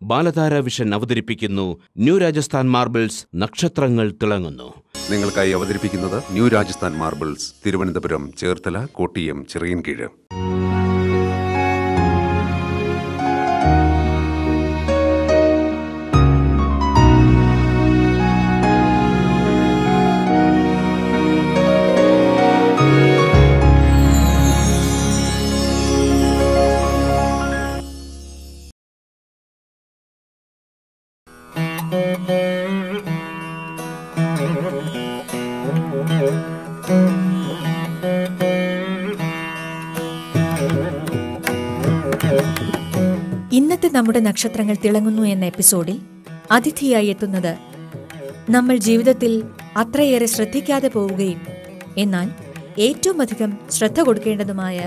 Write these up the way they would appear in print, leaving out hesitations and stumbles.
ബാലതാര vision അവതരിപ്പിക്കുന്നു new Rajasthan marbles നക്ഷത്രങ്ങൾ തിളങ്ങുന്നു. നിങ്ങൾക്കായി അവതരിപ്പിക്കുന്നത് ന്യൂ രാജസ്ഥാൻ മാർബിൾസ്, തിരുവനന്തപുരം, ചേർത്തല, കോട്ടയം, ചിറയൻകീഴ്. ഇന്നത്തെ നമ്മുടെ നക്ഷത്രങ്ങൾ തിളങ്ങുന്നു എന്ന എപ്പിസോഡിൽ അതിഥിയായി എത്തുന്നത് നമ്മൾ ജീവിതത്തിൽ അത്രയേറെ ശ്രദ്ധിക്കാതെ പോവുകയും എന്നാൽ ഏറ്റവും അധികം ശ്രദ്ധ കൊടുക്കേണ്ടതുമായ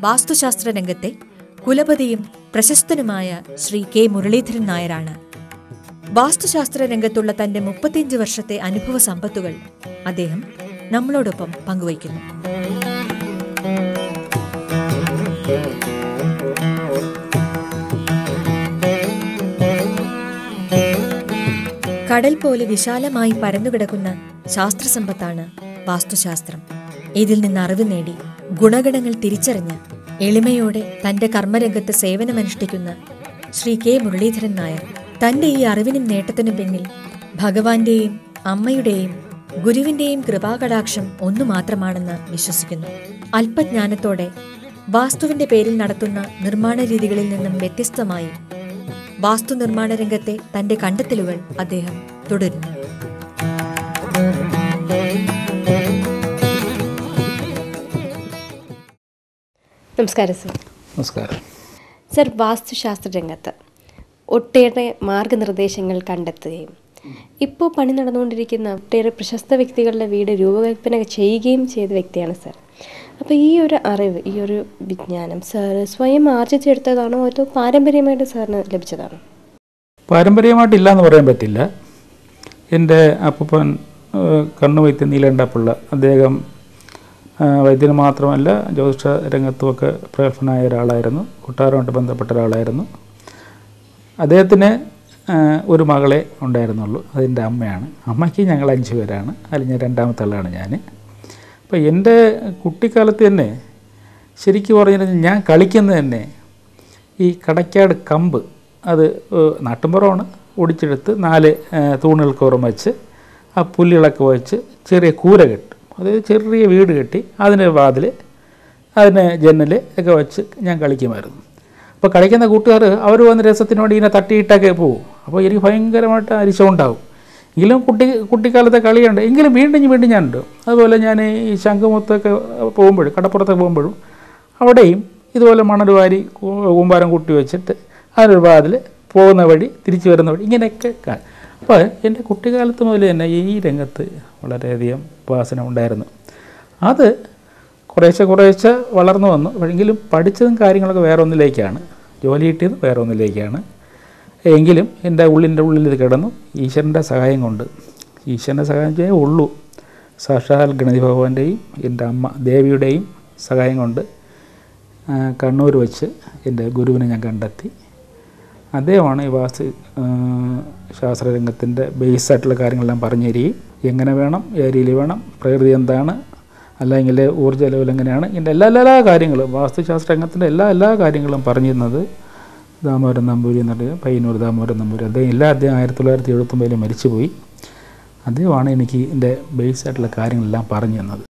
വാസ്തുശാസ്ത്ര രംഗത്തെ കുലപതിയും പ്രശസ്തനുമായ ശ്രീ കെ മുരളീധരൻ നായരാണ്. വാസ്തുശാസ്ത്ര രംഗത്തുള്ള തന്റെ 35 വർഷത്തെ അനുഭവ സമ്പത്തുകൾ അദ്ദേഹം നമ്മളോടൊപ്പം പങ്കുവയ്ക്കുന്നു. കടൽ പോലെ വിശാലമായി പരന്നുകിടക്കുന്ന ശാസ്ത്രസമ്പത്താണ് വാസ്തുശാസ്ത്രം. ഇതിൽ നിന്ന് അറിവ് നേടി ഗുണഗണങ്ങൾ തിരിച്ചറിഞ്ഞ് എളിമയോടെ തന്റെ കർമ്മരംഗത്ത് സേവനമനുഷ്ഠിക്കുന്ന ശ്രീ കെ മുരളീധരൻ നായർ തന്റെ ഈ അറിവിനും നേട്ടത്തിനും പിന്നിൽ ഭഗവാന്റെയും അമ്മയുടെയും ഗുരുവിന്റെയും കൃപാകടാക്ഷം ഒന്നു മാത്രമാണെന്ന് വിശ്വസിക്കുന്നു. അല്പജ്ഞാനത്തോടെ വാസ്തുവിന്റെ പേരിൽ നടത്തുന്ന നിർമ്മാണ രീതികളിൽ നിന്നും വ്യത്യസ്തമായി വാസ്തു നിർമ്മാണ രംഗത്തെ തന്റെ കണ്ടെത്തലുകൾ അദ്ദേഹം തുടരുന്നു. നമസ്കാരം സർ. നമസ്കാരം സർ, വാസ്തുശാസ്ത്ര രംഗത്ത് ഒട്ടേറെ മാർഗനിർദ്ദേശങ്ങൾ കണ്ടെത്തുകയും ഇപ്പോൾ പണി നടന്നുകൊണ്ടിരിക്കുന്ന ഒട്ടേറെ പ്രശസ്ത വ്യക്തികളുടെ വീട് രൂപകൽപ്പന ചെയ്യുകയും ചെയ്ത വ്യക്തിയാണ് സർ. അപ്പോൾ ഈ ഒരു അറിവ്, ഈ ഒരു വിജ്ഞാനം സാർ സ്വയം ആർജിച്ചെടുത്തതാണോ അതോ പാരമ്പര്യമായിട്ട് സാറിന് ലഭിച്ചതാണോ? പാരമ്പര്യമായിട്ടില്ല എന്ന് പറയാൻ പറ്റില്ല. എൻ്റെ അപ്പൂപ്പൻ കണ്ണുവൈദ്യൻ നീലകണ്ഠപിള്ള, അദ്ദേഹം വൈദ്യന് മാത്രമല്ല ജ്യോതിഷ രംഗത്തുമൊക്കെ പ്രഗത്ഭനായ ഒരാളായിരുന്നു, കൊട്ടാരമായിട്ട് ബന്ധപ്പെട്ട ഒരാളായിരുന്നു. അദ്ദേഹത്തിന് ഒരു മകളെ ഉണ്ടായിരുന്നുള്ളൂ, അതെൻ്റെ അമ്മയാണ്. അമ്മയ്ക്ക് ഞങ്ങൾ 5 പേരാണ്, അതിൽ ഞാൻ രണ്ടാമത്തെ ആളാണ് ഞാൻ. അപ്പോൾ എൻ്റെ കുട്ടിക്കാലത്ത് തന്നെ ശരിക്കും പറഞ്ഞാൽ ഞാൻ കളിക്കുന്നത് തന്നെ ഈ കടയ്ക്കാട് കമ്പ്, അത് നാട്ടുമ്പുറമാണ്, ഒടിച്ചെടുത്ത് 4 തൂണുകൾക്കോറും വെച്ച് ആ പുല്ലുകളൊക്കെ വെച്ച് ചെറിയ കൂര കെട്ടും, അതായത് ചെറിയ വീട് കെട്ടി അതിന് വാതിൽ, അതിന് ജന്നൽ ഒക്കെ വെച്ച് ഞാൻ കളിക്കുമായിരുന്നു. അപ്പോൾ കളിക്കുന്ന കൂട്ടുകാർ അവർ വന്ന് രസത്തിന് വേണ്ടി ഇങ്ങനെ തട്ടിയിട്ടൊക്കെ പോകും. അപ്പോൾ എനിക്ക് ഭയങ്കരമായിട്ട് അരിശമുണ്ടാവും. എങ്കിലും കുട്ടിക്കാലത്തെ കളിയുണ്ട്, എങ്കിലും വീണ്ടും ഞാനുണ്ട്. അതുപോലെ ഞാൻ ഈ ശംഖുമുത്തൊക്കെ പോകുമ്പോഴും കടപ്പുറത്തൊക്കെ പോകുമ്പോഴും അവിടെയും ഇതുപോലെ മണൽ വാരി കൂമ്പാരം കൂട്ടി വെച്ചിട്ട് അതിനൊരു വാതിൽ, പോകുന്ന വഴി തിരിച്ചു വരുന്ന വഴി, ഇങ്ങനെയൊക്കെ. അപ്പോൾ എൻ്റെ കുട്ടിക്കാലത്ത് മുതൽ തന്നെ ഈ രംഗത്ത് വളരെയധികം വാസന ഉണ്ടായിരുന്നു. അത് കുറേശ്ശെ വളർന്നു വന്നു. എങ്കിലും പഠിച്ചതും കാര്യങ്ങളൊക്കെ വേറെ ഒന്നിലേക്കാണ്, ജോലി കിട്ടിയത് വേറെ ഒന്നിലേക്കാണ്. എങ്കിലും എൻ്റെ ഉള്ളിൽ ഇത് കിടന്നു. ഈശ്വരൻ്റെ സഹായം കൊണ്ട്, ഈശ്വരൻ്റെ സഹായം ചെയ്യേ ഉള്ളൂ, സാക്ഷാൽ ഗണപതി ഭഗവാന്റെയും എൻ്റെ അമ്മ ദേവിയുടെയും സഹായം കൊണ്ട് കണ്ണൂർ വെച്ച് എൻ്റെ ഗുരുവിനെ ഞാൻ കണ്ടെത്തി. അദ്ദേഹമാണ് ഈ വാസ്തു ശാസ്ത്രരംഗത്തിൻ്റെ ബേസായിട്ടുള്ള കാര്യങ്ങളെല്ലാം പറഞ്ഞു തരികയും എങ്ങനെ വേണം, ഏരിയയിൽ വേണം, പ്രകൃതി എന്താണ്, അല്ലെങ്കിൽ ഊർജ്ജ ലെവൽ എങ്ങനെയാണ്, ഇതിൻ്റെ എല്ലാ കാര്യങ്ങളും വാസ്തുശാസ്ത്ര രംഗത്തിൻ്റെ എല്ലാ കാര്യങ്ങളും പറഞ്ഞു തന്നത് ദാമോദരൻ നമ്പൂരി എന്ന് പറയുന്നത്, പയ്യന്നൂർ ദാമോദരൻ നമ്പൂരി. അദ്ദേഹം 1979 മരിച്ചുപോയി. അദ്ദേഹമാണ് എനിക്ക് ഇതിൻ്റെ ബേസായിട്ടുള്ള കാര്യങ്ങളെല്ലാം പറഞ്ഞു തന്നത്.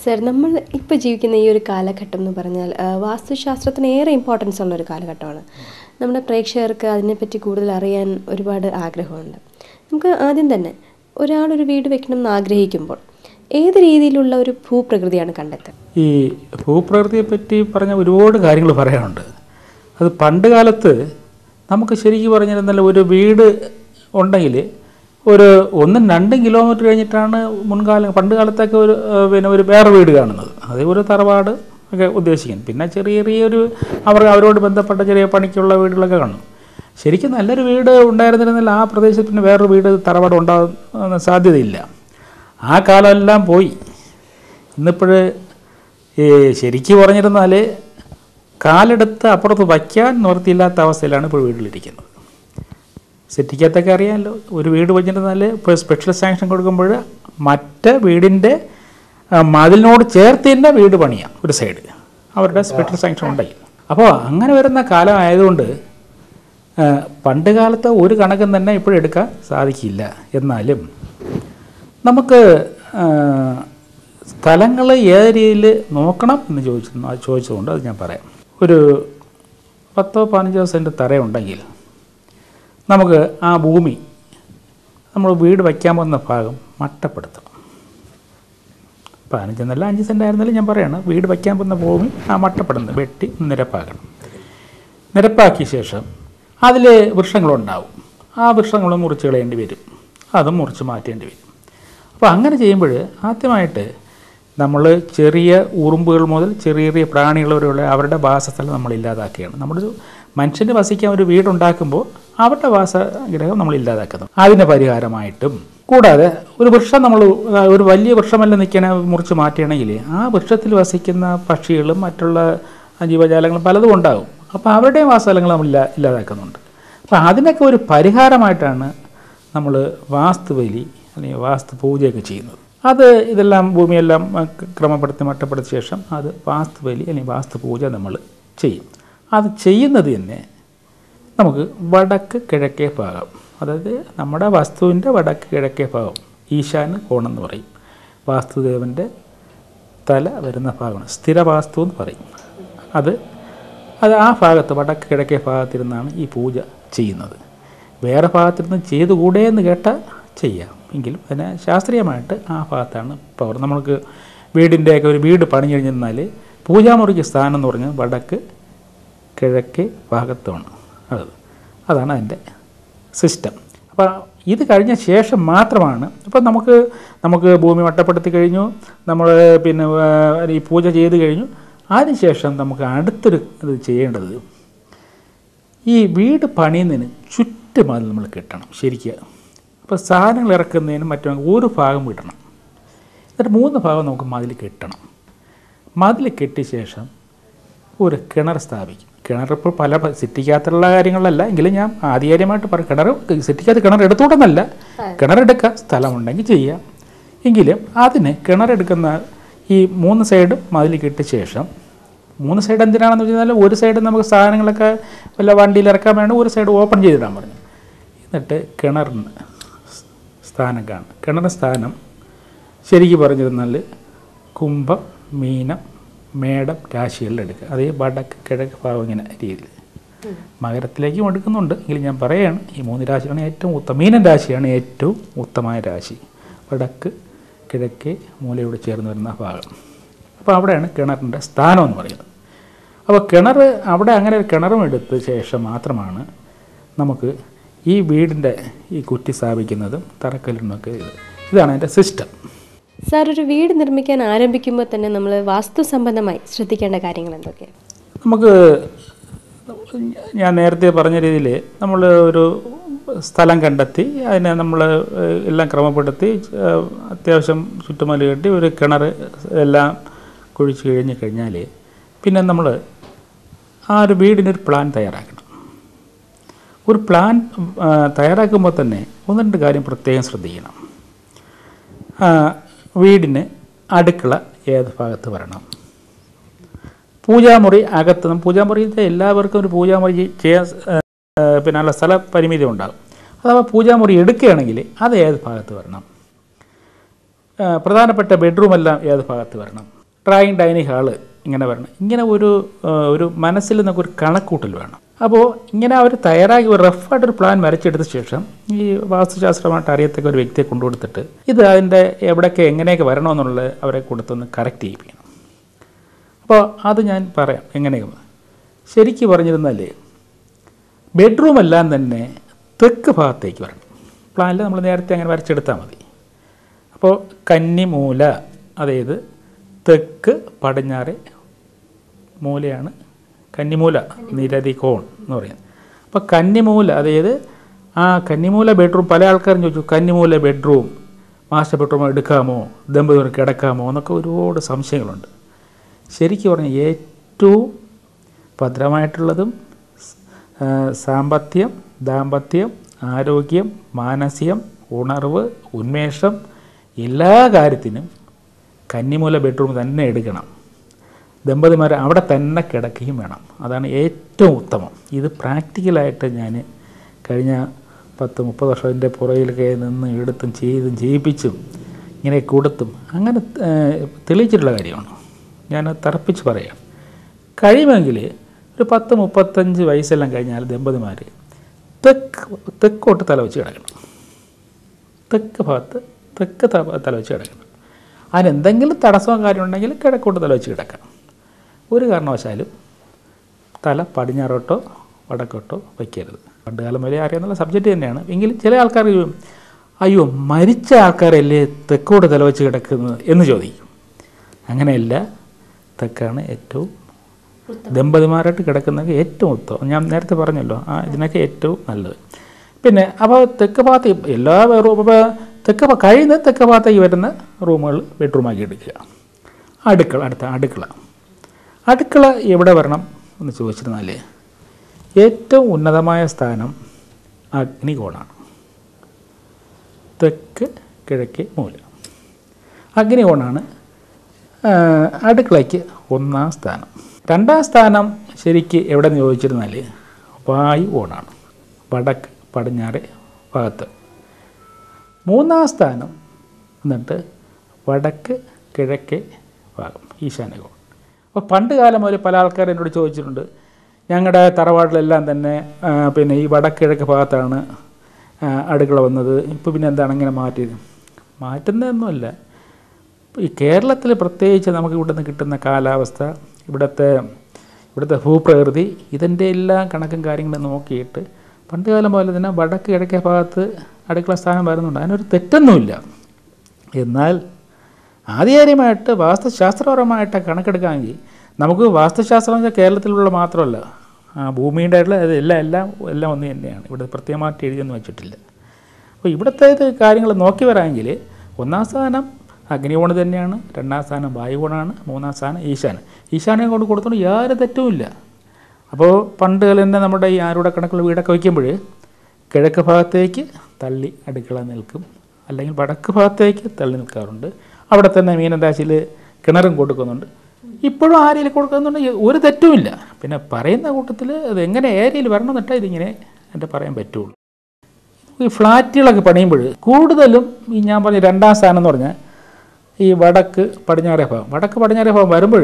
സർ, നമ്മൾ ഇപ്പോൾ ജീവിക്കുന്ന ഈ ഒരു കാലഘട്ടം എന്ന് പറഞ്ഞാൽ വാസ്തുശാസ്ത്രത്തിന് ഏറെ ഇമ്പോർട്ടൻസ് ഉള്ളൊരു കാലഘട്ടമാണ്. നമ്മുടെ പ്രേക്ഷകർക്ക് അതിനെപ്പറ്റി കൂടുതൽ അറിയാൻ ഒരുപാട് ആഗ്രഹമുണ്ട്. നമുക്ക് ആദ്യം തന്നെ ഒരാളൊരു വീട് വെക്കണം എന്ന് ആഗ്രഹിക്കുമ്പോൾ ഏത് രീതിയിലുള്ള ഒരു ഭൂപ്രകൃതിയാണ് കണ്ടെത്തുക? ഈ ഭൂപ്രകൃതിയെപ്പറ്റി പറഞ്ഞ ഒരുപാട് കാര്യങ്ങൾ പറയാനുണ്ട്. അത് പണ്ട് കാലത്ത് നമുക്ക് ശരിക്കും പറഞ്ഞിരുന്നല്ല, ഒരു വീട് ഉണ്ടെങ്കിൽ ഒരു 1-2 കിലോമീറ്റർ കഴിഞ്ഞിട്ടാണ് പണ്ട് കാലത്തൊക്കെ ഒരു വേറെ വീട് കാണുന്നത്. അത് ഒരു തറവാട് ഒക്കെ ഉദ്ദേശിക്കുന്നത്. പിന്നെ ചെറിയൊരു അവരോട് ബന്ധപ്പെട്ട ചെറിയ പണിക്കുള്ള വീടുകളൊക്കെ കാണും. ശരിക്കും നല്ലൊരു വീട് ഉണ്ടായിരുന്നിരുന്നില്ല ആ പ്രദേശത്ത് പിന്നെ വേറൊരു വീട് തറവാട് ഉണ്ടാകുന്ന സാധ്യതയില്ല. ആ കാലമെല്ലാം പോയി. ഇന്നിപ്പോൾ ശരിക്കും പറഞ്ഞിരുന്നാൽ കാലെടുത്ത് അപ്പുറത്ത് വയ്ക്കാൻ നിവൃത്തിയില്ലാത്ത അവസ്ഥയിലാണ് ഇപ്പോൾ വീട്ടിലിരിക്കുന്നത്. സിറ്റിക്കകത്തൊക്കെ അറിയാമല്ലോ, ഒരു വീട് വെച്ചിട്ടുണ്ടെന്നാൽ ഇപ്പോൾ സ്പെഷ്യൽ സാങ്ഷൻ കൊടുക്കുമ്പോൾ മറ്റ് വീടിൻ്റെ മതിലിനോട് ചേർത്ത് തന്നെ വീട് പണിയാം ഒരു സൈഡ്, അവരുടെ സ്പെഷ്യൽ സാങ്ഷൻ ഉണ്ടെങ്കിൽ. അപ്പോൾ അങ്ങനെ വരുന്ന കാലമായതുകൊണ്ട് പണ്ട് കാലത്ത് ഒരു കണക്കും തന്നെ ഇപ്പോഴും എടുക്കാൻ സാധിക്കില്ല. എന്നാലും നമുക്ക് സ്ഥലങ്ങൾ ഏത് രീതിയിൽ നോക്കണം എന്ന് ചോദിച്ചതുകൊണ്ട് അത് ഞാൻ പറയാം. ഒരു 10-15 സെൻറ്റ് തറയുണ്ടെങ്കിൽ നമുക്ക് ആ ഭൂമി നമ്മൾ വീട് വയ്ക്കാൻ പോകുന്ന ഭാഗം മട്ടപ്പെടുത്തണം. 15 എന്നല്ല 5 സെൻറ്റ് ആയിരുന്നാലും ഞാൻ പറയണം, വീട് വയ്ക്കാൻ പോകുന്ന ഭൂമി ആ മട്ടപ്പെടുന്നത് വെട്ടി നിരപ്പാക്കണം. നിരപ്പാക്കിയ ശേഷം അതിൽ വൃക്ഷങ്ങളുണ്ടാവും, ആ വൃക്ഷങ്ങൾ മുറിച്ച് കളയേണ്ടി വരും, അതും മുറിച്ച് മാറ്റേണ്ടി വരും. അപ്പോൾ അങ്ങനെ ചെയ്യുമ്പോൾ ആദ്യമായിട്ട് നമ്മൾ ചെറിയ ഉറുമ്പുകൾ മുതൽ ചെറിയ ചെറിയ പ്രാണികൾ വരെയുള്ള അവരുടെ വാസസ്ഥലം നമ്മൾ ഇല്ലാതാക്കുകയാണ്. നമ്മളൊരു മനുഷ്യന് വസിക്കാൻ ഒരു വീടുണ്ടാക്കുമ്പോൾ അവരുടെ വാസഗ്രഹം നമ്മൾ ഇല്ലാതാക്കുന്നു. അതിന് പരിഹാരമായിട്ടും കൂടാതെ ഒരു വൃക്ഷം നമ്മൾ ഒരു വലിയ വൃക്ഷമല്ല നിൽക്കണ മുറിച്ച് മാറ്റുകയാണെങ്കിൽ ആ വൃക്ഷത്തിൽ വസിക്കുന്ന പക്ഷികളും മറ്റുള്ള ജീവജാലങ്ങളും പലതും ഉണ്ടാകും. അപ്പോൾ അവരുടെയും വാസസ്ഥലങ്ങൾ നമ്മൾ ഇല്ലാതാക്കുന്നുണ്ട്. അപ്പോൾ അതിനൊക്കെ ഒരു പരിഹാരമായിട്ടാണ് നമ്മൾ വാസ്തുബലി അല്ലെങ്കിൽ വാസ്തു പൂജയൊക്കെ ചെയ്യുന്നത്. അത് ഇതെല്ലാം ഭൂമിയെല്ലാം ക്രമപ്പെടുത്തി മട്ടപ്പെടുത്തിയ ശേഷം അത് വാസ്തുബലി അല്ലെങ്കിൽ വാസ്തു പൂജ നമ്മൾ ചെയ്യും. അത് ചെയ്യുന്നത് തന്നെ നമുക്ക് വടക്ക് കിഴക്കേ ഭാഗം, അതായത് നമ്മുടെ വസ്തുവിൻ്റെ വടക്ക് കിഴക്കേ ഭാഗം, ഈശാന കോണെന്ന് പറയും. വാസ്തുദേവൻ്റെ തല വരുന്ന ഭാഗമാണ് സ്ഥിരവാസ്തു എന്ന് പറയും. അത് ആ ഭാഗത്ത് വടക്ക് കിഴക്കേ ഭാഗത്തിരുന്നാണ് ഈ പൂജ ചെയ്യുന്നത്. വേറെ ഭാഗത്തിരുന്ന് ചെയ്തുകൂടെ എന്ന് കേട്ടാൽ ചെയ്യാം, എങ്കിലും അതിനെ ശാസ്ത്രീയമായിട്ട് ആ ഭാഗത്താണ് പവർ. നമുക്ക് വീടിൻ്റെയൊക്കെ ഒരു വീട് പണിഞ്ഞു കഴിഞ്ഞാൽ പൂജാമുറിക്ക് സ്ഥാനം എന്ന് പറഞ്ഞാൽ വടക്ക് കിഴക്കേ ഭാഗത്താണ്. അതാണ് അതിൻ്റെ സിസ്റ്റം. അപ്പോൾ ഇത് കഴിഞ്ഞ ശേഷം മാത്രമാണ് ഇപ്പോൾ നമുക്ക് ഭൂമി മട്ടപ്പെടുത്തി കഴിഞ്ഞു, നമ്മൾ പിന്നെ ഈ പൂജ ചെയ്ത് കഴിഞ്ഞു. അതിനുശേഷം നമുക്ക് അടുത്തൊരു ഇത് ചെയ്യേണ്ടത് ഈ വീട് പണിയുന്നതിന് ചുറ്റും അത് നമ്മൾ കെട്ടണം ശരിക്കും. അപ്പോൾ സാധനങ്ങൾ ഇറക്കുന്നതിനും മറ്റും ഒരു ഭാഗം വിടണം, എന്നിട്ട് 3 ഭാഗം നമുക്ക് മതിൽ കെട്ടണം. മതിൽ കെട്ടിയ ശേഷം ഒരു കിണർ സ്ഥാപിക്കും. കിണർ ഇപ്പോൾ പല സിറ്റിക്കകത്തുള്ള കാര്യങ്ങളല്ല, എങ്കിലും ഞാൻ ആധികാരികമായിട്ട് പറയും, സിറ്റിക്കകത്ത് കിണർ എടുത്തുകൂടെന്നല്ല, കിണറെടുക്കുക സ്ഥലമുണ്ടെങ്കിൽ ചെയ്യാം. എങ്കിലും അതിന് കിണറെടുക്കുന്ന ഈ 3 സൈഡും മതിൽ കെട്ടിയ ശേഷം 3 സൈഡ് എന്തിനാണെന്ന് വെച്ചാൽ ഒരു സൈഡ് നമുക്ക് സാധനങ്ങളൊക്കെ വല്ല വണ്ടിയിൽ ഇറക്കാൻ വേണ്ടി ഒരു സൈഡ് ഓപ്പൺ ചെയ്തിടാൻ പറഞ്ഞു. എന്നിട്ട് കിണറിന് സ്ഥാനം കാണും. കിണറിന് സ്ഥാനം ശരിക്കും പറഞ്ഞിരുന്നാൽ കുംഭം, മീനം, മേടം രാശികളിൽ എടുക്കുക. അതേ വടക്ക് കിഴക്ക് ഭാഗം ഇങ്ങനെ രീതിയിൽ മകരത്തിലേക്കും എടുക്കുന്നുണ്ട്, എങ്കിലും ഞാൻ പറയുകയാണ് ഈ 3 രാശിയാണ് ഏറ്റവും മീനൻ രാശിയാണ് ഏറ്റവും ഉത്തമമായ രാശി, വടക്ക് കിഴക്കേ മൂലയോട് ചേർന്ന് വരുന്ന ഭാഗം. അപ്പോൾ അവിടെയാണ് കിണറിൻ്റെ സ്ഥാനം എന്ന് പറയുന്നത്. അപ്പോൾ കിണർ അവിടെ അങ്ങനെ ഒരു കിണറും എടുത്ത ശേഷം മാത്രമാണ് നമുക്ക് ഈ വീടിൻ്റെ ഈ കുറ്റി സ്ഥാപിക്കുന്നതും തറക്കല്ലിടുന്നതൊക്കെ. ഇതാണ് അതിൻ്റെ സിസ്റ്റം. സാർ, ഒരു വീട് നിർമ്മിക്കാൻ ആരംഭിക്കുമ്പോൾ തന്നെ നമ്മൾ വാസ്തു സംബന്ധമായി ശ്രദ്ധിക്കേണ്ട കാര്യങ്ങൾ എന്തൊക്കെയാണ്? നമുക്ക് ഞാൻ നേരത്തെ പറഞ്ഞ രീതിയിൽ നമ്മൾ ഒരു സ്ഥലം കണ്ടെത്തി അതിനെ നമ്മൾ എല്ലാം ക്രമപ്പെടുത്തി അത്യാവശ്യം ചുറ്റുമല കെട്ടി ഒരു കിണർ എല്ലാം കുഴിച്ച് കഴിഞ്ഞാൽ പിന്നെ നമ്മൾ ആ ഒരു വീടിനൊരു പ്ലാൻ തയ്യാറാക്കണം. ഒരു പ്ലാൻ തയ്യാറാക്കുമ്പോൾ തന്നെ 1-2 കാര്യം പ്രത്യേകം ശ്രദ്ധിക്കണം. വീടിന് അടുക്കള ഏത് ഭാഗത്ത് വരണം, പൂജാമുറി അകത്ത്. പൂജാമുറിയിലത്തെ എല്ലാവർക്കും ഒരു പൂജാമുറി ചെയ്യാൻ പിന്നെ നല്ല സ്ഥല പരിമിതി ഉണ്ടാകും. അഥവാ പൂജാമുറി എടുക്കുകയാണെങ്കിൽ അത് ഏത് ഭാഗത്ത് വരണം, പ്രധാനപ്പെട്ട ബെഡ്റൂമെല്ലാം ഏത് ഭാഗത്ത് വരണം, ഡ്രോയിങ് ഡൈനിങ് ഹാള് ഇങ്ങനെ വരണം. ഇങ്ങനെ ഒരു മനസ്സിൽ നമുക്കൊരു കണക്കൂട്ടൽ വേണം. അപ്പോൾ ഇങ്ങനെ അവർ തയ്യാറാക്കി ഒരു റഫായിട്ടൊരു പ്ലാൻ വരച്ചെടുത്ത ശേഷം ഈ വാസ്തുശാസ്ത്രമായിട്ട് അറിയത്തക്ക ഒരു വ്യക്തിയെ കൊണ്ടുകൊടുത്തിട്ട് ഇത് അതിൻ്റെ എവിടെയൊക്കെ എങ്ങനെയൊക്കെ വരണമെന്നുള്ളത് അവരെ കൊടുത്തൊന്ന് കറക്റ്റ് ചെയ്യിപ്പിക്കണം. അപ്പോൾ അത് ഞാൻ പറയാം എങ്ങനെയൊക്കെ. ശരിക്കും പറഞ്ഞിരുന്നാൽ ബെഡ്റൂമെല്ലാം തന്നെ തെക്ക് ഭാഗത്തേക്ക് വരണം. പ്ലാനിൽ നമ്മൾ നേരത്തെ അങ്ങനെ വരച്ചെടുത്താൽ മതി. അപ്പോൾ കന്നിമൂല, അതായത് തെക്ക് പടിഞ്ഞാറ് മൂലയാണ് കന്നിമൂല, നിരതി കോൺ എന്ന് പറയുന്നത്. അപ്പോൾ കന്നിമൂല, അതായത് ആ കന്നിമൂല ബെഡ്റൂം, പല ആൾക്കാരും ചോദിച്ചു കന്നിമൂല ബെഡ്റൂം മാസ്റ്റർ ബെഡ്റൂം എടുക്കാമോ, ദമ്പതികൾ കിടക്കാമോ എന്നൊക്കെ ഒരുപാട് സംശയങ്ങളുണ്ട്. ശരിക്കും പറഞ്ഞാൽ ഏറ്റവും ഭദ്രമായിട്ടുള്ളതും സാമ്പത്യം, ദാമ്പത്യം, ആരോഗ്യം, മാനസികം, ഉണർവ്, ഉന്മേഷം എല്ലാ കാര്യത്തിനും കന്നിമൂല ബെഡ്റൂം തന്നെ എടുക്കണം. ദമ്പതിമാർ അവിടെ തന്നെ കിടക്കുകയും വേണം. അതാണ് ഏറ്റവും ഉത്തമം. ഇത് പ്രാക്ടിക്കലായിട്ട് ഞാൻ കഴിഞ്ഞ 10-30 വർഷം എൻ്റെ പുറകിലൊക്കെ നിന്ന് എടുത്തും ചെയ്തും ചെയ്യിപ്പിച്ചും ഇങ്ങനെ കൊടുത്തും അങ്ങനെ തെളിയിച്ചിട്ടുള്ള കാര്യമാണ്. ഞാൻ തറപ്പിച്ച് പറയാം. കഴിയുമെങ്കിൽ ഒരു 10-35 വയസ്സെല്ലാം കഴിഞ്ഞാൽ ദമ്പതിമാർ തെക്കോട്ട് തല വെച്ച് കിടക്കണം. തെക്ക് ഭാഗത്ത് തല വെച്ച് കിടക്കണം. അതിനെന്തെങ്കിലും തടസ്സമോ കാര്യം ഉണ്ടെങ്കിൽ കിഴക്കോട്ട് തല വെച്ച് കിടക്കണം. ഒരു കാരണവശാലും തല പടിഞ്ഞാറോട്ടോ വടക്കോട്ടോ വയ്ക്കരുത്. പണ്ട് കാലം വരെ അറിയാവുന്ന സബ്ജക്റ്റ് തന്നെയാണ്. എങ്കിലും ചില ആൾക്കാർ അയ്യോ മരിച്ച ആൾക്കാരല്ലേ തെക്കോട്ട് തല വെച്ച് കിടക്കുന്നത് എന്ന് ചോദിക്കും. അങ്ങനെയല്ല, തെക്കാണ് ഏറ്റവും ദമ്പതിമാരായിട്ട് കിടക്കുന്നത് ഏറ്റവും ഉത്തമം. ഞാൻ നേരത്തെ പറഞ്ഞല്ലോ, ഇതിനൊക്കെ ഏറ്റവും നല്ലത്. പിന്നെ അപ്പോൾ തെക്ക് ഭാഗത്ത് എല്ലാ കഴിയുന്ന തെക്ക് ഭാഗത്തേക്ക് വരുന്ന റൂമുകൾ ബെഡ്റൂമാക്കി എടുക്കുക. അടുക്കള എവിടെ വരണം എന്ന് ചോദിച്ചിരുന്നാൽ ഏറ്റവും ഉന്നതമായ സ്ഥാനം അഗ്നികോണാണ്. തെക്ക് കിഴക്ക് മൂല അഗ്നികോണാണ് അടുക്കളയ്ക്ക് 1-ാം സ്ഥാനം. 2-ാം സ്ഥാനം ശരിക്ക് എവിടെ നിന്ന് ചോദിച്ചിരുന്നാൽ വായു കോണാണ്, വടക്ക് പടിഞ്ഞാറ് ഭാഗത്ത്. 3-ാം സ്ഥാനം എന്നിട്ട് വടക്ക് കിഴക്കേ ഭാഗം, ഈശാന്യകോൺ. അപ്പോൾ പണ്ട് കാലം മുതൽ പല ആൾക്കാരും എന്നോട് ചോദിച്ചിട്ടുണ്ട്, ഞങ്ങളുടെ തറവാട്ടിലെല്ലാം തന്നെ പിന്നെ ഈ വടക്ക് കിഴക്ക് ഭാഗത്താണ് അടുക്കള വന്നത്, ഇപ്പോൾ പിന്നെ എന്താണ് ഇങ്ങനെ മാറ്റുന്നതൊന്നുമല്ല. ഈ കേരളത്തിൽ പ്രത്യേകിച്ച് നമുക്ക് ഇവിടെ നിന്ന് കിട്ടുന്ന കാലാവസ്ഥ, ഇവിടുത്തെ ഭൂപ്രകൃതി, ഇതിൻ്റെ എല്ലാം കണക്കും കാര്യങ്ങളും നോക്കിയിട്ട് പണ്ട് കാലം പോലെ തന്നെ വടക്ക് കിഴക്കേ ഭാഗത്ത് അടുക്കള സ്ഥാനം വരുന്നുണ്ട്. അതിനൊരു തെറ്റൊന്നുമില്ല. എന്നാൽ ആധികാരികമായിട്ട് വാസ്തുശാസ്ത്രപരമായിട്ട് കണക്കെടുക്കാമെങ്കിൽ നമുക്ക് വാസ്തുശാസ്ത്രം വെച്ചാൽ കേരളത്തിലുള്ള മാത്രമല്ല, ഭൂമിയുടെ ആയിട്ടുള്ള എല്ലാം ഒന്ന് തന്നെയാണ്. ഇവിടെ പ്രത്യേകമായിട്ട് എഴുതിയൊന്നും വെച്ചിട്ടില്ല. അപ്പോൾ ഇവിടുത്തെ കാര്യങ്ങൾ നോക്കി വരാമെങ്കിൽ 1-ാം സ്ഥാനം അഗ്നികോണ് തന്നെയാണ്, 2-ാം സ്ഥാനം വായുകോണാണ്, 3-ാം സ്ഥാനം ഈശാന്യം കൊണ്ട് കൊടുത്തോണ്ട് യാതൊരു തെറ്റുമില്ല. അപ്പോൾ പണ്ട് തന്നെ നമ്മുടെ ഈ ആരുടെ കണക്കുള്ള വീടൊക്കെ വയ്ക്കുമ്പോൾ കിഴക്ക് ഭാഗത്തേക്ക് തള്ളി അടുക്കള നിൽക്കും, അല്ലെങ്കിൽ വടക്ക് ഭാഗത്തേക്ക് തള്ളി നിൽക്കാറുണ്ട്. അവിടെ തന്നെ മീനരാശിയിൽ കിണറും കൊടുക്കുന്നുണ്ട്. ഇപ്പോഴും ആരയിൽ കൊടുക്കുന്നുണ്ട്, ഒരു തെറ്റുമില്ല. പിന്നെ പറയുന്ന കൂട്ടത്തിൽ അത് എങ്ങനെ ഏരിയയിൽ വരണമെന്നിട്ടാൽ ഇതിങ്ങനെ എൻ്റെ പറയാൻ പറ്റുള്ളൂ. ഈ ഫ്ലാറ്റുകളൊക്കെ പണിയുമ്പോൾ കൂടുതലും ഈ ഞാൻ പറഞ്ഞ 2-ാം സ്ഥാനം എന്ന് പറഞ്ഞാൽ ഈ വടക്ക് പടിഞ്ഞാറേ ഭാഗം വരുമ്പോൾ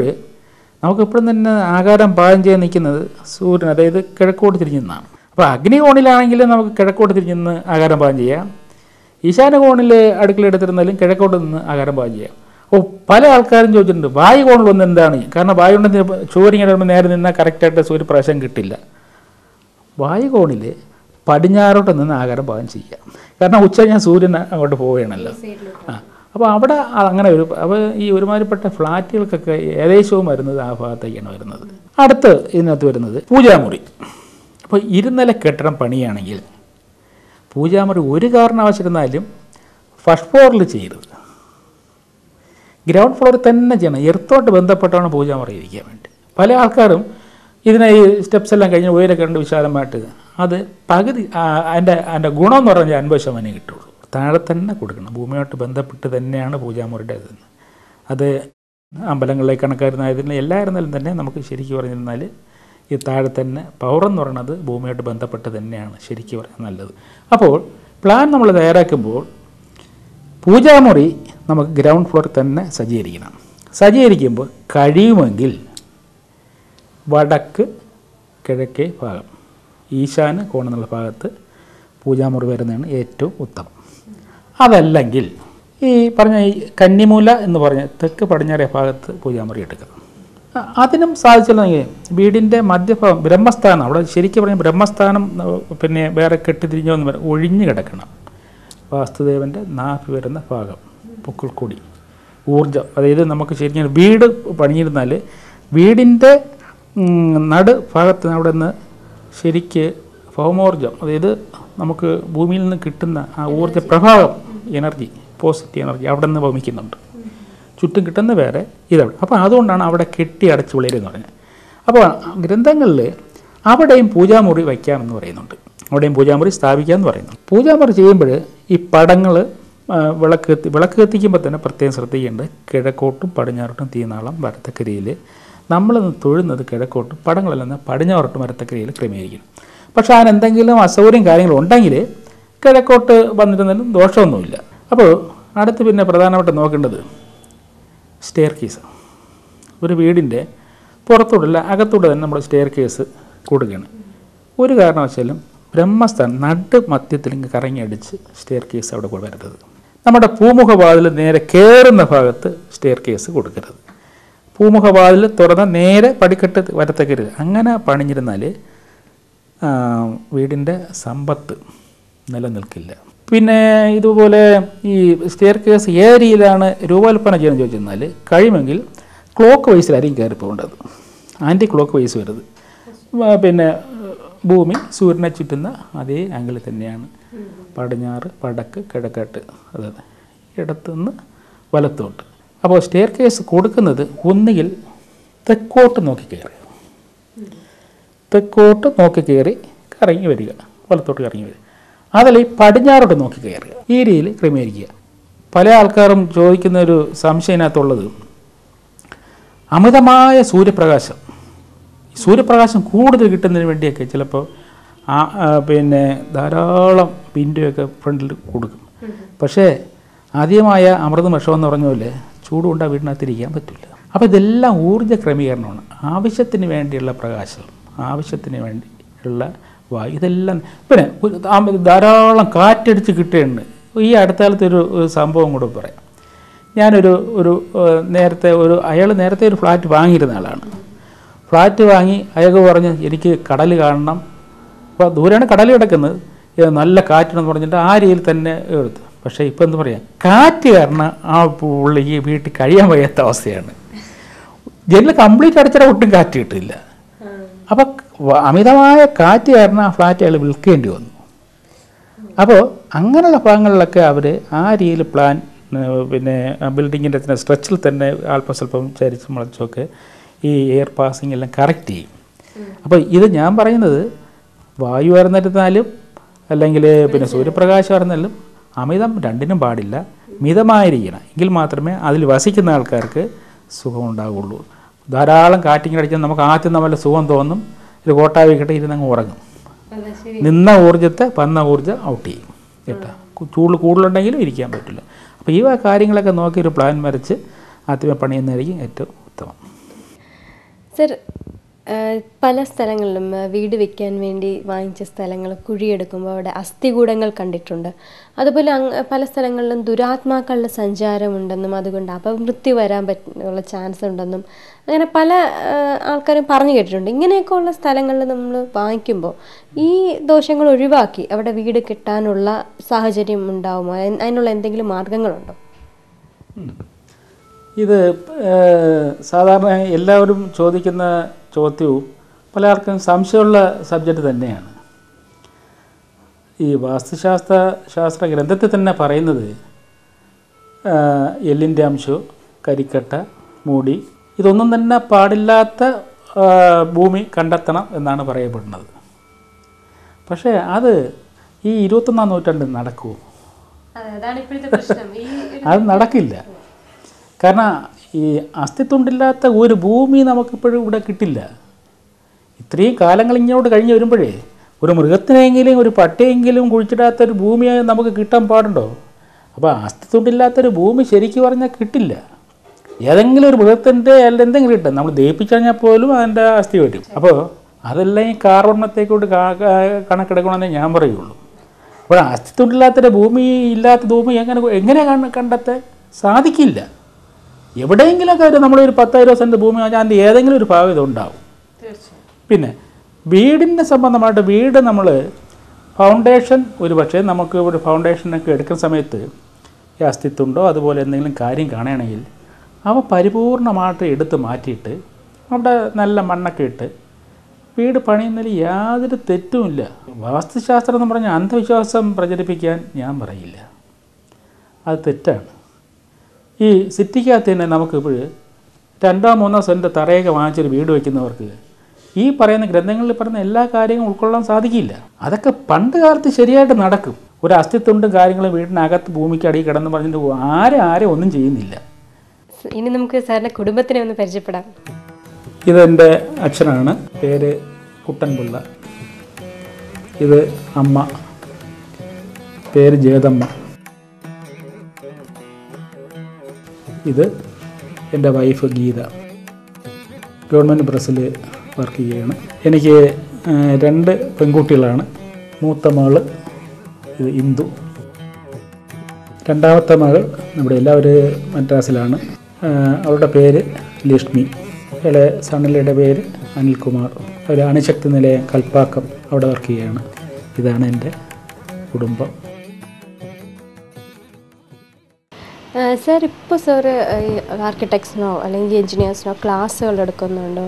നമുക്ക് ഇപ്പോഴും തന്നെ ആഹാരം പാകം ചെയ്യാൻ നിൽക്കുന്നത് സൂര്യൻ, അതായത് കിഴക്കോട്ട് തിരിഞ്ഞു നിന്നാണ്. അപ്പോൾ അഗ്നികോണിലാണെങ്കിൽ നമുക്ക് കിഴക്കോട്ട് തിരിഞ്ഞു നിന്ന് ആഹാരം പാകം ചെയ്യാം. ഈശാന്യകോണിൽ അടുക്കള എടുത്തിരുന്നാലും കിഴക്കോട്ട് നിന്ന് ആഹാരം പാകം ചെയ്യാം. അപ്പോൾ പല ആൾക്കാരും ചോദിച്ചിട്ടുണ്ട് വായു കോണിൽ വന്ന് എന്താണ്, കാരണം വായു ഉണ്ടെങ്കിൽ സൂര്യൻ നേരെ നിന്നാൽ കറക്റ്റായിട്ട് സൂര്യപ്രകാശം കിട്ടില്ല. വായു കോണിൽ പടിഞ്ഞാറോട്ട് നിന്ന് ആഹാരം പാകം ചെയ്യാം. കാരണം ഉച്ച കഴിഞ്ഞാൽ സൂര്യൻ അങ്ങോട്ട് പോവുകയാണല്ലോ. അപ്പോൾ അവിടെ അങ്ങനെ അപ്പോൾ ഈ ഒരുമാതിരിപ്പെട്ട ഫ്ലാറ്റുകൾക്കൊക്കെ ഏകദേശവും വരുന്നത് ആ ഭാഗത്തേക്കാണ് വരുന്നത്. അടുത്ത് ഇതിനകത്ത് വരുന്നത് പൂജാമുറി. അപ്പോൾ 2 നില കെട്ടിടം പണിയാണെങ്കിൽ പൂജാമുറി ഒരു കാരണവശാലും ഫസ്റ്റ് ഫ്ലോറിൽ ചെയ്യരുത്, ഗ്രൗണ്ട് ഫ്ലോറിൽ തന്നെ ചെയ്യണം. എർത്തോട്ട് ബന്ധപ്പെട്ടാണ് പൂജാമുറി ഇരിക്കാൻ വേണ്ടി. പല ആൾക്കാരും ഇതിനെ ഈ സ്റ്റെപ്സ് എല്ലാം കഴിഞ്ഞ് ഉയരൊക്കെ കണ്ട് വിശാലമായിട്ട് അത് പകുതി അതിൻ്റെ ഗുണം എന്ന് പറഞ്ഞാൽ 50% കിട്ടുള്ളൂ. താഴെ തന്നെ കൊടുക്കണം. ഭൂമിയോട്ട് ബന്ധപ്പെട്ട് തന്നെയാണ് പൂജാമുറിയുടെ ഇത്. അത് അമ്പലങ്ങളിലേക്ക് കണക്കായിരുന്നായതിന് എല്ലായിരുന്നാലും തന്നെ നമുക്ക് ശരിക്കും പറഞ്ഞിരുന്നാൽ ഈ താഴെ തന്നെ പവർ എന്ന് പറയുന്നത് ഭൂമിയോട്ട് ബന്ധപ്പെട്ട് തന്നെയാണ് ശരിക്കും പറയാൻ നല്ലത്. അപ്പോൾ പ്ലാൻ നമ്മൾ തയ്യാറാക്കുമ്പോൾ പൂജാമുറി നമുക്ക് ഗ്രൗണ്ട് ഫ്ലോറിൽ തന്നെ സജ്ജീകരിക്കുമ്പോൾ കഴിയുമെങ്കിൽ വടക്ക് കിഴക്കേ ഭാഗം ഈശാന കോണെന്നുള്ള ഭാഗത്ത് പൂജാമുറി വരുന്നതാണ് ഏറ്റവും ഉത്തമം. അതല്ലെങ്കിൽ ഈ പറഞ്ഞ ഈ കന്നിമൂല എന്ന് പറഞ്ഞ തെക്ക് പടിഞ്ഞാറേ ഭാഗത്ത് പൂജാമുറി എടുക്കുക. അതിനും സാധിച്ചില്ലെങ്കിൽ വീടിൻ്റെ മധ്യഭാഗം ബ്രഹ്മസ്ഥാനം, അവിടെ ശരിക്കും പറഞ്ഞാൽ ബ്രഹ്മസ്ഥാനം പിന്നെ വേറെ കെട്ടിത്തിരിഞ്ഞോ എന്ന് പറയാം, ഒഴിഞ്ഞു കിടക്കണം. വാസ്തുദേവൻ്റെ നാഭി വരുന്ന ഭാഗം പൊക്കിൾക്കൊടി ഊർജം, അതായത് നമുക്ക് ശരിക്കും വീട് പണിഞ്ഞിരുന്നാൽ വീടിൻ്റെ നടു ഭാഗത്ത് അവിടെ നിന്ന് ശരിക്ക് ഭൗമോർജം, അതായത് നമുക്ക് ഭൂമിയിൽ നിന്ന് കിട്ടുന്ന ആ ഊർജ്ജ പ്രഭാവം, എനർജി, പോസിറ്റീവ് എനർജി അവിടെ നിന്ന് വമിക്കുന്നുണ്ട്. ചുറ്റും കിട്ടുന്ന വേറെ ഇതവിടെ. അപ്പോൾ അതുകൊണ്ടാണ് അവിടെ കെട്ടി അടച്ച് വിളയരെന്ന് പറഞ്ഞത്. അപ്പോൾ ഗ്രന്ഥങ്ങളിൽ അവിടെയും പൂജാമുറി വയ്ക്കാമെന്ന് പറയുന്നുണ്ട്. അവിടെയും പൂജാമുറി സ്ഥാപിക്കാമെന്ന് പറയുന്നു. പൂജാമുറി ചെയ്യുമ്പോൾ ഈ പടങ്ങൾ വിളക്ക് കത്തിക്കുമ്പോൾ തന്നെ പ്രത്യേകം ശ്രദ്ധിക്കേണ്ടത് കിഴക്കോട്ടും പടിഞ്ഞാറോട്ടും തീനാളം വരത്തക്ക രീതിയിൽ നമ്മൾ തൊഴുന്നത് കിഴക്കോട്ടും പടങ്ങളെല്ലാം പടിഞ്ഞാറോട്ടും വരത്തക്ക രീതിയിൽ ക്രമീകരിക്കണം. പക്ഷേ അതിനെന്തെങ്കിലും അസൗകര്യം കാര്യങ്ങളുണ്ടെങ്കിൽ കിഴക്കോട്ട് വന്നിരുന്നാലും ദോഷമൊന്നുമില്ല. അപ്പോൾ അടുത്ത് പിന്നെ പ്രധാനമായിട്ട് നോക്കേണ്ടത് സ്റ്റെയർ കേസ്. ഒരു വീടിൻ്റെ പുറത്തോട്ടല്ല അകത്തോട്ട് തന്നെ നമ്മൾ സ്റ്റെയർ കേസ് കൊടുക്കുകയാണ്. ഒരു കാരണവശാലും ബ്രഹ്മസ്ഥാനം നട് മധ്യത്തിൽ കറങ്ങി അടിച്ച് സ്റ്റെയർ കേസ് അവിടെ വരരുത്. നമ്മുടെ പൂമുഖവാതിൽ നേരെ കയറുന്ന ഭാഗത്ത് സ്റ്റെയർ കേസ് കൊടുക്കരുത്. പൂമുഖവാതിൽ തുറന്ന് നേരെ പടിക്കെട്ട് വരത്തക്കരുത്. അങ്ങനെ പണിഞ്ഞിരുന്നാൽ വീടിൻ്റെ സമ്പത്ത് നിലനിൽക്കില്ല. പിന്നെ ഇതുപോലെ ഈ സ്റ്റെയർ കേസ് ഏത് രീതിയിലാണ് രൂപകൽപ്പന ചെയ്യാൻ ചോദിച്ചെന്നാൽ കഴിയുമെങ്കിൽ ക്ലോക്ക് വൈസിലായിരിക്കും കയറിപ്പോകേണ്ടത്. ആൻറ്റി ക്ലോക്ക് വൈസ് വരുന്നത്. പിന്നെ ഭൂമി സൂര്യനെ ചുറ്റുന്ന അതേ ആംഗിളിൽ തന്നെയാണ് പടിഞ്ഞാറ് വടക്ക് കിഴക്കോട്ട്, അതായത് ഇടത്തുനിന്ന് വലത്തോട്ട്. അപ്പോൾ സ്റ്റെയർ കേസ് കൊടുക്കുന്നത് ഒന്നുകിൽ തെക്കോട്ട് നോക്കി കയറി കറങ്ങി വരിക, വലത്തോട്ട് കറങ്ങി വരിക, അതല്ല ഈ പടിഞ്ഞാറോട്ട് നോക്കി കയറുക. ഈ രീതിയിൽ ക്രമീകരിക്കുക. പല ആൾക്കാരും ചോദിക്കുന്ന ഒരു സംശയം ഇതിനകത്തുള്ളത് അമിതമായ സൂര്യപ്രകാശം കൂടുതൽ കിട്ടുന്നതിന് വേണ്ടിയൊക്കെ ചിലപ്പോൾ പിന്നെ ധാരാളം വിൻഡോയൊക്കെ ഫ്രണ്ടിൽ കൊടുക്കും. പക്ഷേ അധികമായ അമൃതം വിഷമെന്ന് പറഞ്ഞ പോലെ ചൂടുകൊണ്ട് ആ വീടിനകത്തിരിക്കാൻ പറ്റില്ല. അപ്പോൾ ഇതെല്ലാം ഊർജ്ജ ക്രമീകരണമാണ്. ആവശ്യത്തിന് വേണ്ടിയുള്ള പ്രകാശം, ആവശ്യത്തിന് വേണ്ടിയുള്ള വായു, ഇതെല്ലാം. പിന്നെ ധാരാളം കാറ്റടിച്ച് കിട്ടുന്നുണ്ട്. ഈ അടുത്ത കാലത്ത് ഒരു സംഭവം കൂടെ പറയാം. ഞാനൊരു അയാൾ നേരത്തെ ഒരു ഫ്ലാറ്റ് വാങ്ങിയിരുന്ന ആളാണ്. ഫ്ലാറ്റ് വാങ്ങി അയാൾക്ക് പറഞ്ഞ് എനിക്ക് കടൽ കാണണം. അപ്പോൾ ദൂരെയാണ് കടൽ കിടക്കുന്നത്, നല്ല കാറ്റെന്ന് പറഞ്ഞിട്ട് ആ രീതിയിൽ തന്നെ എടുത്തു. പക്ഷേ ഇപ്പം എന്താ പറയുക, കാറ്റ് കാരണം ആ പുള്ളിക്ക് വീട്ടിൽ കഴിയാൻ വയ്യാത്ത അവസ്ഥയാണ്. ജനൽ കംപ്ലീറ്റ് അടച്ചാൽ ഒട്ടും കാറ്റ് കിട്ടില്ല. അപ്പോൾ അമിതമായ കാറ്റ് കാരണം ആ ഫ്ലാറ്റ് അയാൾ വിൽക്കേണ്ടി വന്നു. അപ്പോൾ അങ്ങനെയുള്ള ഭാഗങ്ങളിലൊക്കെ അവർ ആ രീതിയിൽ പ്ലാൻ, പിന്നെ ബിൽഡിങ്ങിൻ്റെ തന്നെ സ്ട്രെച്ചിൽ തന്നെ അല്പം സ്വല്പം ചരിച്ച് മുളച്ചൊക്കെ ഈ എയർ പാസിംഗ് എല്ലാം കറക്റ്റ് ചെയ്യും. അപ്പോൾ ഇത് ഞാൻ പറയുന്നത് വായു വരുന്നിരുന്നാലും അല്ലെങ്കിൽ പിന്നെ സൂര്യപ്രകാശം വരുന്നാലും അമിതം രണ്ടിനും പാടില്ല, മിതമായിരിക്കണം. എങ്കിൽ മാത്രമേ അതിൽ വസിക്കുന്ന ആൾക്കാർക്ക് സുഖമുണ്ടാകുള്ളൂ. ധാരാളം കാറ്റിങ്ങനെ അടിച്ചാൽ നമുക്ക് ആദ്യം നല്ല സുഖം തോന്നും, ഒരു കോട്ടാവി കിട്ടി ഇരുന്നങ്ങ് ഉറങ്ങും. നിന്ന ഊർജ്ജത്തെ വന്ന ഊർജ്ജം ഔട്ട് ചെയ്യും കേട്ടോ. ചൂട് കൂടുതലുണ്ടെങ്കിലും ഇരിക്കാൻ പറ്റില്ല. അപ്പോൾ ഈ കാര്യങ്ങളൊക്കെ നോക്കി ഒരു പ്ലാൻ വരച്ച് ആദ്യമേ പണിയുന്നതായിരിക്കും ഏറ്റവും ഉത്തമം. സർ, പല സ്ഥലങ്ങളിലും വീട് വെക്കാൻ വേണ്ടി വാങ്ങിച്ച സ്ഥലങ്ങൾ കുഴിയെടുക്കുമ്പോൾ അവിടെ അസ്ഥികൂടങ്ങൾ കണ്ടിട്ടുണ്ട്. അതുപോലെ പല സ്ഥലങ്ങളിലും ദുരാത്മാക്കളുടെ സഞ്ചാരമുണ്ടെന്നും അതുകൊണ്ട് അപമൃത്യു വരാൻ പറ്റുള്ള ചാൻസ് ഉണ്ടെന്നും അങ്ങനെ പല ആൾക്കാരും പറഞ്ഞു കേട്ടിട്ടുണ്ട്. ഇങ്ങനെയൊക്കെ ഉള്ള സ്ഥലങ്ങളിൽ നമ്മൾ വാങ്ങിക്കുമ്പോൾ ഈ ദോഷങ്ങൾ ഒഴിവാക്കി അവിടെ വീട് കിട്ടാനുള്ള സാഹചര്യം ഉണ്ടാവുമോ? അതിനുള്ള എന്തെങ്കിലും മാർഗങ്ങളുണ്ടോ? ഇത് സാധാരണ എല്ലാവരും ചോദിക്കുന്ന ചോദ്യവും പല ആൾക്കും സംശയമുള്ള സബ്ജക്റ്റ് തന്നെയാണ്. ഈ വാസ്തുശാസ്ത്ര ഗ്രന്ഥത്തിൽ തന്നെ പറയുന്നത് എല്ലിൻ്റെ അംശവും കരിക്കട്ട മൂടി ഇതൊന്നും തന്നെ പാടില്ലാത്ത ഭൂമി കണ്ടെത്തണം എന്നാണ് പറയപ്പെടുന്നത്. പക്ഷേ അത് ഈ 21-ാം നൂറ്റാണ്ടിൽ നടക്കുമോ? അത് നടക്കില്ല. കാരണം ഈ അസ്ഥിത്വണ്ടില്ലാത്ത ഒരു ഭൂമി നമുക്കിപ്പോഴും ഇവിടെ കിട്ടില്ല. ഇത്രയും കാലങ്ങൾ ഇങ്ങോട്ട് കഴിഞ്ഞ് വരുമ്പോഴേ ഒരു മൃഗത്തിനെങ്കിലും ഒരു പട്ടിയെങ്കിലും കുഴിച്ചിടാത്തൊരു ഭൂമിയായി നമുക്ക് കിട്ടാൻ പാടുണ്ടോ? അപ്പോൾ അസ്ഥിത്വണ്ടില്ലാത്തൊരു ഭൂമി ശരിക്കും പറഞ്ഞാൽ കിട്ടില്ല. ഏതെങ്കിലും ഒരു മൃഗത്തിൻ്റെ അല്ല എന്തെങ്കിലും കിട്ടും, നമ്മൾ ദഹിപ്പിച്ചു കഴിഞ്ഞാൽ പോലും അതിൻ്റെ അസ്ഥി വരും. അപ്പോൾ അതെല്ലാം ഈ കാർവർണ്ണത്തേക്കോട്ട് കണക്കെടുക്കണമെന്നേ ഞാൻ പറയുള്ളൂ. അപ്പോൾ അസ്ഥിത്വണ്ടില്ലാത്തൊരു ഭൂമി ഇല്ലാത്ത ഭൂമി എങ്ങനെ കണ്ടെത്താൻ സാധിക്കില്ല. എവിടെയെങ്കിലുമൊക്കെ നമ്മളൊരു 10,000 സെൻറ്റ് ഭൂമി വാങ്ങിച്ചാൽ അതിൻ്റെ ഏതെങ്കിലും ഒരു ഭാഗം ഇതുണ്ടാവും. പിന്നെ വീടിൻ്റെ സംബന്ധമായിട്ട് വീട് നമ്മൾ ഫൗണ്ടേഷൻ ഒരു പക്ഷേ നമുക്ക് ഒരു ഫൗണ്ടേഷനൊക്കെ എടുക്കുന്ന സമയത്ത് ഈ അസ്ഥിത്വമുണ്ടോ അതുപോലെ എന്തെങ്കിലും കാര്യം കാണുകയാണെങ്കിൽ അവ പരിപൂർണമായിട്ട് എടുത്ത് മാറ്റിയിട്ട് അവിടെ നല്ല മണ്ണൊക്കെ ഇട്ട് വീട് പണിയുന്നതിൽ യാതൊരു തെറ്റുമില്ല. വാസ്തുശാസ്ത്രം എന്ന് പറഞ്ഞാൽ അന്ധവിശ്വാസം പ്രചരിപ്പിക്കാൻ ഞാൻ പറയില്ല, അത് തെറ്റാണ്. ഈ സിറ്റിക്കകത്ത് തന്നെ നമുക്കിപ്പോൾ 2-3 സെൻറ്റ് തറയൊക്കെ വാങ്ങിച്ചൊരു വീട് വയ്ക്കുന്നവർക്ക് ഈ പറയുന്ന ഗ്രന്ഥങ്ങളിൽ പറയുന്ന എല്ലാ കാര്യങ്ങളും ഉൾക്കൊള്ളാൻ സാധിക്കില്ല. അതൊക്കെ പണ്ട് കാലത്ത് ശരിയായിട്ട് നടക്കും. ഒരു അസ്ഥിത്വണ്ടും കാര്യങ്ങളും വീടിനകത്ത് ഭൂമിക്ക് അടിയിൽ കിടന്ന് പറഞ്ഞിട്ട് പോകും. ആരും ഒന്നും ചെയ്യുന്നില്ല. ഇനി നമുക്ക് സാറിൻ്റെ കുടുംബത്തിനെ ഒന്ന് പരിചയപ്പെടാം. ഇതെൻ്റെ അച്ഛനാണ്, പേര് കുട്ടൻപിള്ള. ഇത് അമ്മ, പേര് ജേതമ്മ. ഇത് എൻ്റെ വൈഫ് ഗീത, ഗവൺമെൻറ് പ്രസ്സിൽ വർക്ക് ചെയ്യുകയാണ്. എനിക്ക് 2 പെൺകുട്ടികളാണ്. മൂത്ത മകൾ ഇത് ഇന്ദു, രണ്ടാമത്തെ മകൾ നമ്മുടെ എല്ലാവരും മദ്രാസിലാണ്. അവളുടെ പേര് ലക്ഷ്മി. ഇളയ സണ്ണിലയുടെ പേര് അനിൽകുമാർ. ഒരു അണുശക്തി നിലയം കൽപ്പാക്കം അവിടെ വർക്ക് ചെയ്യുകയാണ്. ഇതാണ് എൻ്റെ കുടുംബം. സാർ, ഇപ്പോൾ സാറ് ആർക്കിടെക്ട്സിനോ അല്ലെങ്കിൽ എൻജിനീയേഴ്സിനോ ക്ലാസ്സുകൾ എടുക്കുന്നുണ്ടോ?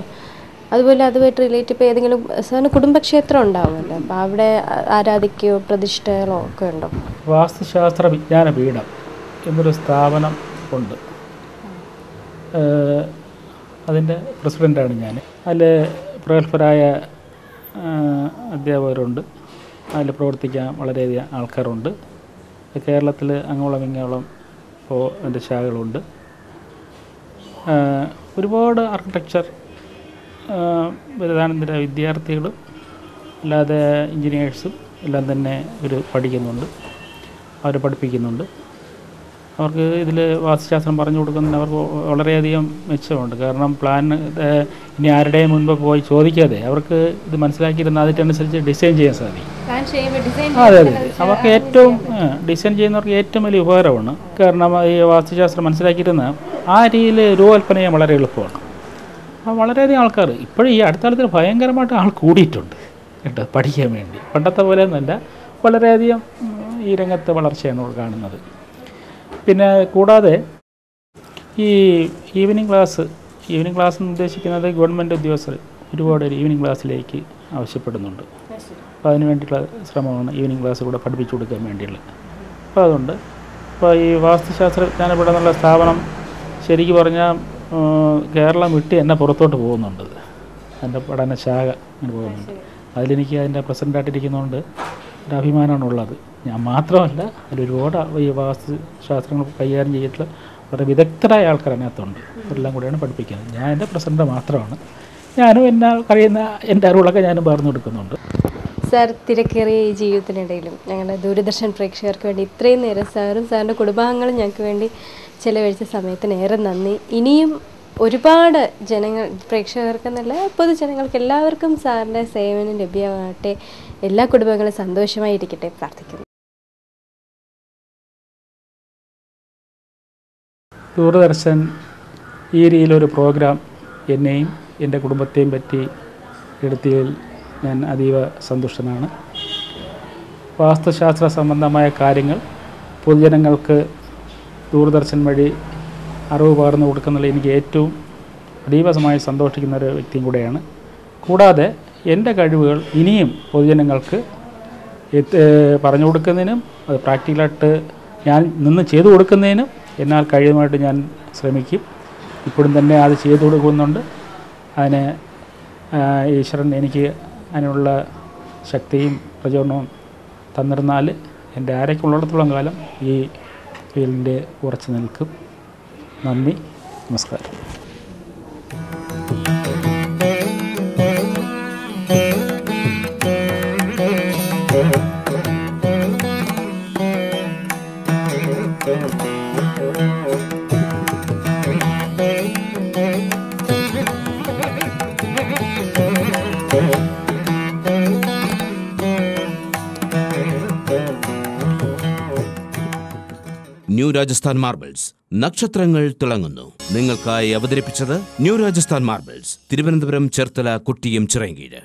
അതുപോലെ അതുമായിട്ട് റിലേറ്റ് ഇപ്പോൾ ഏതെങ്കിലും സാറിന് കുടുംബക്ഷേത്രം ഉണ്ടാവുമല്ലോ, അപ്പോൾ അവിടെ ആരാധിക്കുകയോ പ്രതിഷ്ഠകളോ ഒക്കെ ഉണ്ടോ? വാസ്തുശാസ്ത്ര വിജ്ഞാന പീഠം എന്നൊരു സ്ഥാപനം ഉണ്ട്. അതിൻ്റെ പ്രസിഡൻ്റാണ് ഞാൻ. അതിൽ പ്രഗത്ഭരായ അധ്യാപകരുണ്ട്. അതിൽ പ്രവർത്തിക്കാൻ വളരെയധികം ആൾക്കാരുണ്ട്. കേരളത്തിൽ അങ്ങോളം ഇങ്ങോളം ഇപ്പോൾ അതിൻ്റെ ശാഖകളുണ്ട്. ഒരുപാട് ആർക്കിടെക്ചർ ബിരുദാനന്തര വിദ്യാർത്ഥികളും അല്ലാതെ എൻജിനീയേഴ്സും എല്ലാം തന്നെ ഇവർ പഠിക്കുന്നുണ്ട്, അവർ പഠിപ്പിക്കുന്നുണ്ട്. അവർക്ക് ഇതിൽ വാസ്തുശാസ്ത്രം പറഞ്ഞു കൊടുക്കുന്നതിന് അവർക്ക് വളരെയധികം മെച്ചമുണ്ട്. കാരണം പ്ലാൻ ഇനി ആരുടെയും മുൻപ് പോയി ചോദിക്കാതെ അവർക്ക് ഇത് മനസ്സിലാക്കിയിരുന്ന അതിനനുസരിച്ച് ഡിസൈൻ ചെയ്യാൻ സാധിക്കും. അതെ, അവർക്ക് ഏറ്റവും ഡിസൈൻ ചെയ്യുന്നവർക്ക് ഏറ്റവും വലിയ ഉപകാരമാണ്. കാരണം ഈ വാസ്തുശാസ്ത്രം മനസ്സിലാക്കിയിരുന്ന ആ രീതിയിൽ രൂപകൽപ്പന ചെയ്യാൻ വളരെ എളുപ്പമാണ്. അപ്പോൾ വളരെയധികം ആൾക്കാർ ഇപ്പോഴും ഈ അടുത്ത കാലത്തിൽ ഭയങ്കരമായിട്ട് ആൾ കൂടിയിട്ടുണ്ട് കേട്ടോ, പഠിക്കാൻ വേണ്ടി. പണ്ടത്തെ പോലെ ഒന്നുമല്ല, വളരെയധികം ഈ രംഗത്ത് വളർച്ചയാണ് കാണുന്നത്. പിന്നെ കൂടാതെ ഈ ഈവനിങ് ക്ലാസ് എന്ന് ഉദ്ദേശിക്കുന്നത് ഗവൺമെൻറ് ഉദ്യോഗസ്ഥർ ഒരുപാട് ഈവനിങ് ക്ലാസ്സിലേക്ക് ആവശ്യപ്പെടുന്നുണ്ട്. അപ്പോൾ അതിന് വേണ്ടിയിട്ടുള്ള ശ്രമമാണ് ഈവനിങ് ക്ലാസ് കൂടെ പഠിപ്പിച്ചു കൊടുക്കാൻ വേണ്ടിയുള്ളത്. അപ്പോൾ അതുകൊണ്ട് ഇപ്പോൾ ഈ വാസ്തുശാസ്ത്ര വിജ്ഞാനപീഠം എന്നുള്ള സ്ഥാപനം ശരിക്കും പറഞ്ഞാൽ കേരളം വിട്ട് എന്നെ പുറത്തോട്ട് പോകുന്നുണ്ട്. എൻ്റെ പഠനശാഖ അങ്ങനെ പോകുന്നുണ്ട്. അതിലെനിക്ക് അതിൻ്റെ പ്രസിഡൻ്റായിട്ടിരിക്കുന്നതുകൊണ്ട് ഒരു അഭിമാനമാണുള്ളത്. ഞാൻ മാത്രമല്ല, അതിലൊരുപാട് ഈ വാസ്തുശാസ്ത്രങ്ങൾ കൈകാര്യം ചെയ്തിട്ടുള്ള വളരെ വിദഗ്ധരായ ആൾക്കാർ അതിനകത്തുണ്ട്. അവരെല്ലാം കൂടെയാണ് പഠിപ്പിക്കുന്നത്. ഞാൻ എൻ്റെ പ്രസിഡൻ്റ് മാത്രമാണ്. ഞാനും എന്നെ കഴിയുന്ന എൻ്റെ അറിവുകളൊക്കെ ഞാനും പകർന്നു കൊടുക്കുന്നുണ്ട്. സാർ, തിരക്കേറിയ ഈ ജീവിതത്തിനിടയിലും ഞങ്ങളുടെ ദൂരദർശൻ പ്രേക്ഷകർക്ക് വേണ്ടി ഇത്രയും നേരം സാറും സാറിൻ്റെ കുടുംബാംഗങ്ങളും ഞങ്ങൾക്ക് വേണ്ടി ചിലവഴിച്ച സമയത്തിന് ഏറെ നന്ദി. ഇനിയും ഒരുപാട് ജനങ്ങൾ, പ്രേക്ഷകർക്കെന്നല്ല പൊതുജനങ്ങൾക്ക് എല്ലാവർക്കും സാറിൻ്റെ സേവനം ലഭ്യമാകട്ടെ. എല്ലാ കുടുംബങ്ങളും സന്തോഷമായിരിക്കട്ടെ പ്രാർത്ഥിക്കുന്നു. ദൂരദർശൻ ഈ രീതിയിലൊരു പ്രോഗ്രാം എന്നെയും എൻ്റെ കുടുംബത്തെയും പറ്റി എടുത്തതിൽ ഞാൻ അതീവ സന്തുഷ്ടനാണ്. വാസ്തുശാസ്ത്ര സംബന്ധമായ കാര്യങ്ങൾ പൊതുജനങ്ങൾക്ക് ദൂരദർശൻ വഴി അറിവ് പകർന്നു കൊടുക്കുന്നതിൽ എനിക്ക് ഏറ്റവും അതീവമായി സന്തോഷിക്കുന്ന ഒരു വ്യക്തിയും കൂടെയാണ്. കൂടാതെ എൻ്റെ കഴിവുകൾ ഇനിയും പൊതുജനങ്ങൾക്ക് പറഞ്ഞു കൊടുക്കുന്നതിനും അത് പ്രാക്ടിക്കലായിട്ട് ഞാൻ നിന്ന് ചെയ്തു കൊടുക്കുന്നതിനും എന്നാൽ കഴിയുമായിട്ട് ഞാൻ ശ്രമിക്കും. ഇപ്പോഴും തന്നെ അത് ചെയ്തു കൊടുക്കുന്നുണ്ട്. അതിന് ഈശ്വരൻ എനിക്ക് അതിനുള്ള ശക്തിയും പ്രചോദനവും തന്നിരുന്നാൽ എൻ്റെ ആരൊക്കെയുള്ളിടത്തോളം കാലം ഈ ഫീൽഡിൽ ഉറച്ചു നിൽക്കും. നന്ദി, നമസ്കാരം. ന്യൂ രാജസ്ഥാൻ മാർബിൾസ്, നക്ഷത്രങ്ങൾ തിളങ്ങുന്നു. നിങ്ങൾക്കായി അവതരിപ്പിച്ചത് ന്യൂ രാജസ്ഥാൻ മാർബിൾസ്, തിരുവനന്തപുരം, ചേർത്തല, കൊട്ടിയം, ചിറയൻകീഴ്.